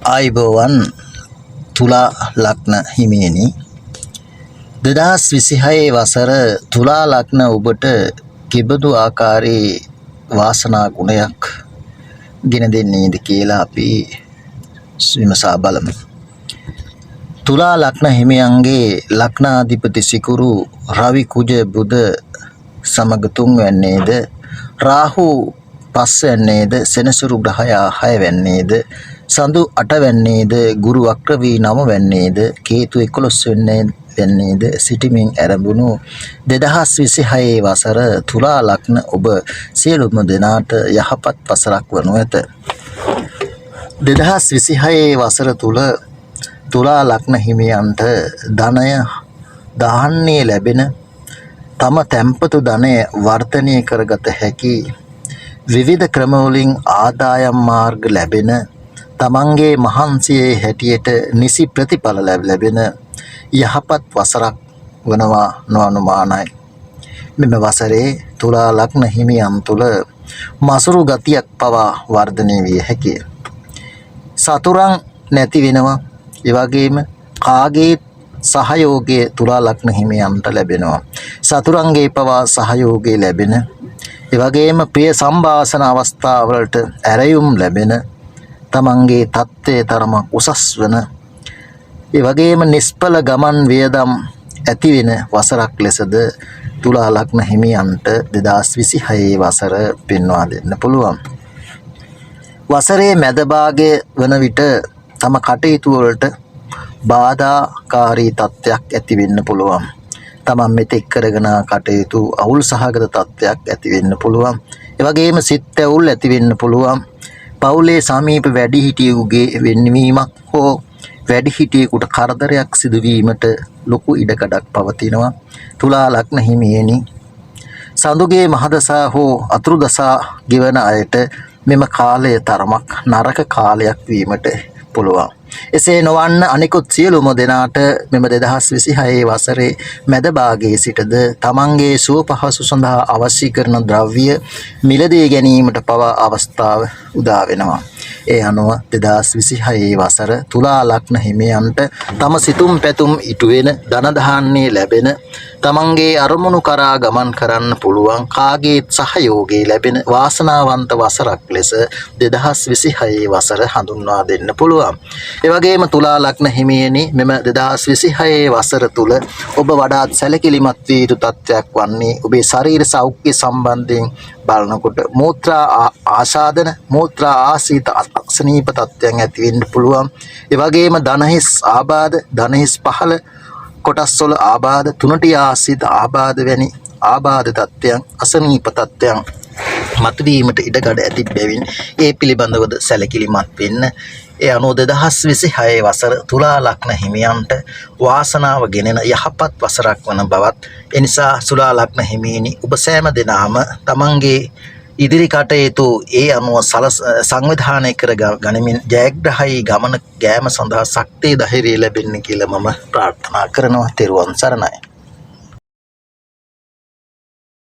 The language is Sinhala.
ආයුබෝවන් තුලා ලග්න හිමියනි 2026 වසර තුලා ලග්න ඔබට කිබඳු ආකාරයේ වාසනා ගුණයක් ගෙන දෙන්නේද කියලා අපි විමසා බලමු. තුලා ලග්න හිමියන්ගේ ලග්නාධිපති සිකුරු රවි කුජ බුධ සමග 3 වෙන්නේද රාහු 5 වෙන්නේද සෙනසුරු ග්‍රහයා 6 වෙන්නේද සඳු 8 වෙන්නේද ගුරු වක්‍ර වී 9 වෙන්නේද කේතු 11 වෙන්නේද සිටිමින් ආරම්භුණු 2026 වසර තුලා ලග්න ඔබ සියලුම දෙනාට යහපත් වසරක් වනු ඇත. 2026 වසර තුල තුලා ලග්න හිමියන්ට ධනය දාන්නේ ලැබෙන තම තැම්පතු ධනය වර්ධනය කරගත හැකි විවිධ ක්‍රමවලින් ආදායම් මාර්ග ලැබෙන තමන්ගේ මහන්සියේ හැටියට නිසි ප්‍රතිඵල ලැබෙන යහපත් වසරක් වනවා නොඅනුමානයි. මෙම වසරේ තුලා ලග්න හිමියන් තුළ මසුරු ගතියක් පවා වර්ධනය විය හැකිය. සතුරන් නැති වෙනවා. ඒ වගේම කාගේ සහයෝගය තුලා ලග්න හිමියන්ට ලැබෙනවා. සතුරන්ගේ පවා සහයෝගය ලැබෙන ඒ වගේම ප්‍රිය සම්භාෂණ අවස්ථාවලට ඇරයුම් ලැබෙන තමන්ගේ තත්ත්වයේ තරමක් උසස් වන ඒ වගේම නිෂ්ඵල ගමන් වියදම් ඇති වෙන වසරක් ලෙසද තුලා ලග්න හිමියන්ට 2026 වසර පෙන්වා දෙන්න පුළුවන්. වසරේ මැද භාගයේ වන විට තම කටයුතු වලට බාධාකාරී තත්ත්වයක් ඇති වෙන්න පුළුවන්. තමන් මෙතෙක් කරගෙන කටයුතු අවුල් සහගත තත්ත්වයක් ඇති වෙන්න පුළුවන්. ඒ වගේම සිත් ඇවුල් ඇති වෙන්න පුළුවන්. පවුලේ සමීප වැඩිහිටියෙකුගේ වෙන්වීමක් හෝ වැඩිහිටියෙකුට කරදරයක් සිදුවීමට ලොකු ඉඩකඩක් පවතිනවා. තුලා ලග්න හිමියනි සඳුගේ මහදසා හෝ අතුරුදසා ගෙවන අයට මෙම කාලය තරමක් නරක කාලයක් වීමට පුළුවන්. එසේ නොවන්න අනිකුත් සියලුම දෙනාට මෙම 2026 වසරේ මැද භාගයේ සිටද තමන්ගේ සුව පහසු සඳහා අවශ්‍ය කරන ද්‍රව්‍ය මිලදී ගැනීමට පවා අවස්ථාව උදා වෙනවා. ඒ අනුව 2026 වසර තුලා ලග්න හිමියන්ට තම සිතුම් පැතුම් ඉටු වෙන ධන ධාන්‍ය ලැබෙන තමන්ගේ අරමුණු කරා ගමන් කරන්න පුළුවන් කාගේ සහයෝගය ලැබෙන වාසනාවන්ත වසරක් ලෙස 2026 වසර හඳුන්වා දෙන්න පුළුවන්. ඒ වගේම තුලා ලග්න හිමියනි මෙම 2026 වසර තුල ඔබ වඩාත් සැලකිලිමත් විය යුතු තත්ත්වයක් වන්නේ ඔබේ ශරීර සෞඛ්‍ය සම්බන්ධයෙන් බලනකොට මූත්‍රා ආසාදන මූත්‍රා ආසීත අසනීප තත්ත්වයන් ඇති වෙන්න පුළුවන්. ඒ වගේම ධනහිස් ආබාධ ධනහිස් පහළ කොටස් වල ආබාධ තුනටි ආසීත ආබාධ වැනි ආබාධ තත්ත්වයන් අසනීප තත්ත්වයන් මතුවීමට ඉඩකඩ ඇති බැවින් ඒ පිළිබඳවද සැලකිලිමත් වෙන්න. ඒ අනුව 2026 වසර තුලා ලග්න හිමියන්ට වාසනාව ගෙනෙන යහපත් වසරක් වන බවත් එනිසා තුලා ලග්න හිමියනි ඔබ සෑම දිනම තමන්ගේ ඉදිරි කටයුතු ඒ අනුව සංවිධානය කර ගනිමින් ජයග්‍රහී ගමන ගෑම සඳහා ශක්තිය ධෛර්යය ලැබෙන්න කියලා මම ප්‍රාර්ථනා කරනවා. තෙරුවන් සරණයි.